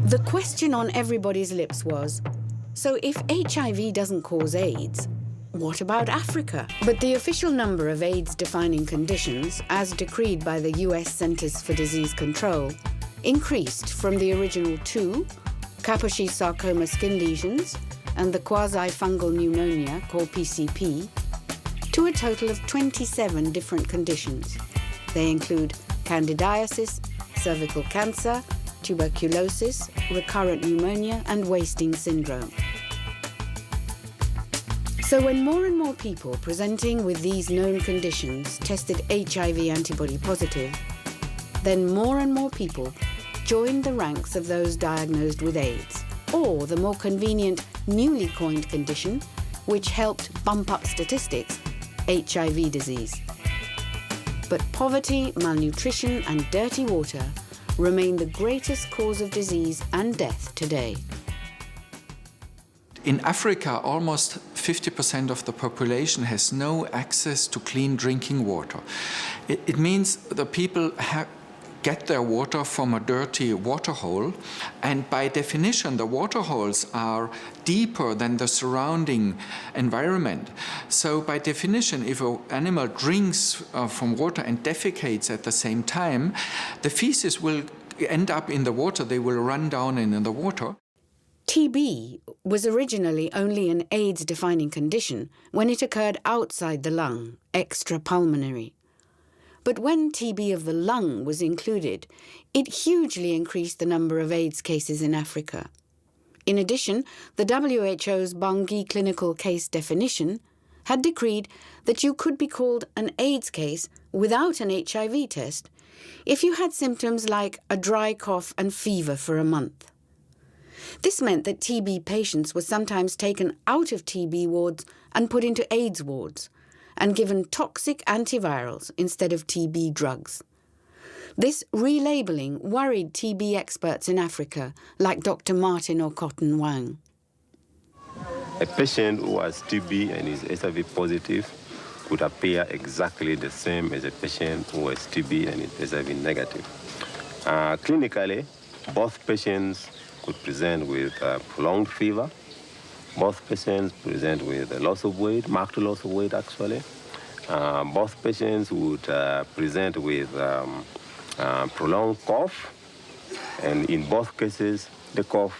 The question on everybody's lips was, so if HIV doesn't cause AIDS, what about Africa? But the official number of AIDS-defining conditions, as decreed by the US Centers for Disease Control, increased from the original 2, Kaposi sarcoma skin lesions, and the quasi-fungal pneumonia, called PCP, to a total of 27 different conditions. They include candidiasis, cervical cancer, tuberculosis, recurrent pneumonia, and wasting syndrome. So when more and more people presenting with these known conditions tested HIV antibody positive, then more and more people joined the ranks of those diagnosed with AIDS, or the more convenient newly coined condition, which helped bump up statistics, HIV disease. But poverty, malnutrition, and dirty water remain the greatest cause of disease and death today. In Africa, almost 50% of the population has no access to clean drinking water. It means the people get their water from a dirty water hole, and by definition the water holes are deeper than the surrounding environment. So by definition, if an animal drinks from water and defecates at the same time, the feces will end up in the water, they will run down in the water. TB was originally only an AIDS-defining condition when it occurred outside the lung, extrapulmonary. But when TB of the lung was included, it hugely increased the number of AIDS cases in Africa. In addition, the WHO's Bangui clinical case definition had decreed that you could be called an AIDS case without an HIV test if you had symptoms like a dry cough and fever for a month. This meant that TB patients were sometimes taken out of TB wards and put into AIDS wards, and given toxic antivirals instead of TB drugs. This relabeling worried TB experts in Africa, like Dr. Martin or Cotton Wang. A patient who has TB and is HIV positive could appear exactly the same as a patient who has TB and is HIV negative. Clinically, both patients could present with prolonged fever. Both patients present with a loss of weight, marked loss of weight actually. Both patients would present with prolonged cough, and in both cases, the cough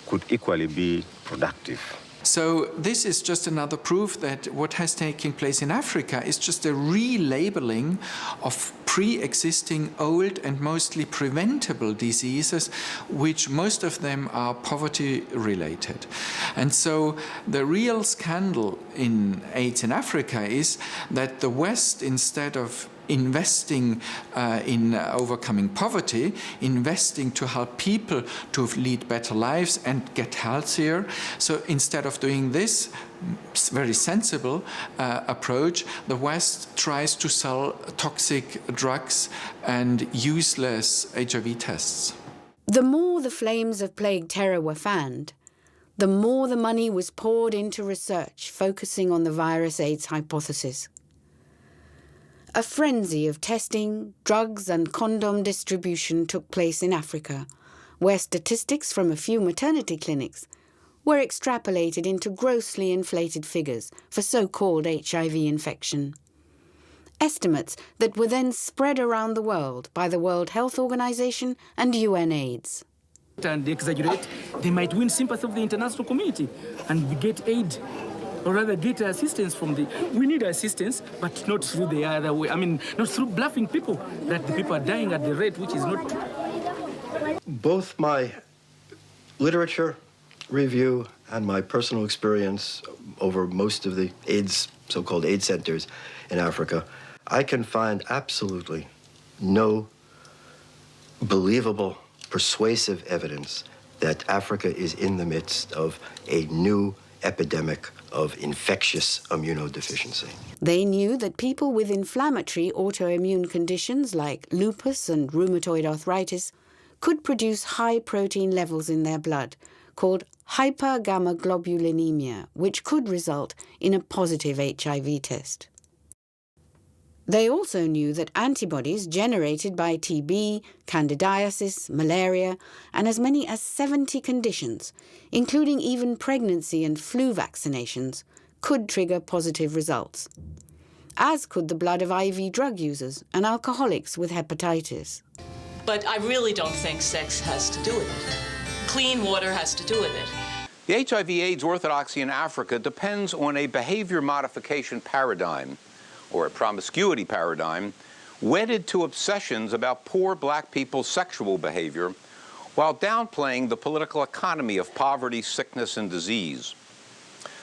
could equally be productive. So this is just another proof that what has taken place in Africa is just a relabeling of pre-existing old and mostly preventable diseases, which most of them are poverty-related. And so the real scandal in AIDS in Africa is that the West, instead of investing in overcoming poverty, investing to help people to lead better lives and get healthier. So instead of doing this very sensible approach, the West tries to sell toxic drugs and useless HIV tests. The more the flames of plague terror were fanned, the more the money was poured into research focusing on the virus AIDS hypothesis. A frenzy of testing, drugs and condom distribution took place in Africa, where statistics from a few maternity clinics were extrapolated into grossly inflated figures for so-called HIV infection. Estimates that were then spread around the world by the World Health Organization and UNAIDS. And they exaggerate, they might win sympathy of the international community and get aid, or rather get assistance from the... We need assistance, but not through the other way. I mean, not through bluffing people, that the people are dying at the rate which is not... Both my literature review and my personal experience over most of the AIDS, so-called AIDS centers in Africa, I can find absolutely no believable, persuasive evidence that Africa is in the midst of a new epidemic of infectious immunodeficiency. They knew that people with inflammatory autoimmune conditions like lupus and rheumatoid arthritis could produce high protein levels in their blood, called hypergammaglobulinemia, which could result in a positive HIV test. They also knew that antibodies generated by TB, candidiasis, malaria, and as many as 70 conditions, including even pregnancy and flu vaccinations, could trigger positive results, as could the blood of IV drug users and alcoholics with hepatitis. But I really don't think sex has to do with it. Clean water has to do with it. The HIV/AIDS orthodoxy in Africa depends on a behavior modification paradigm, or a promiscuity paradigm, wedded to obsessions about poor black people's sexual behavior, while downplaying the political economy of poverty, sickness, and disease.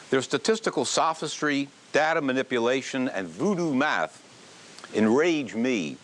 Their statistical sophistry, data manipulation, and voodoo math enrage me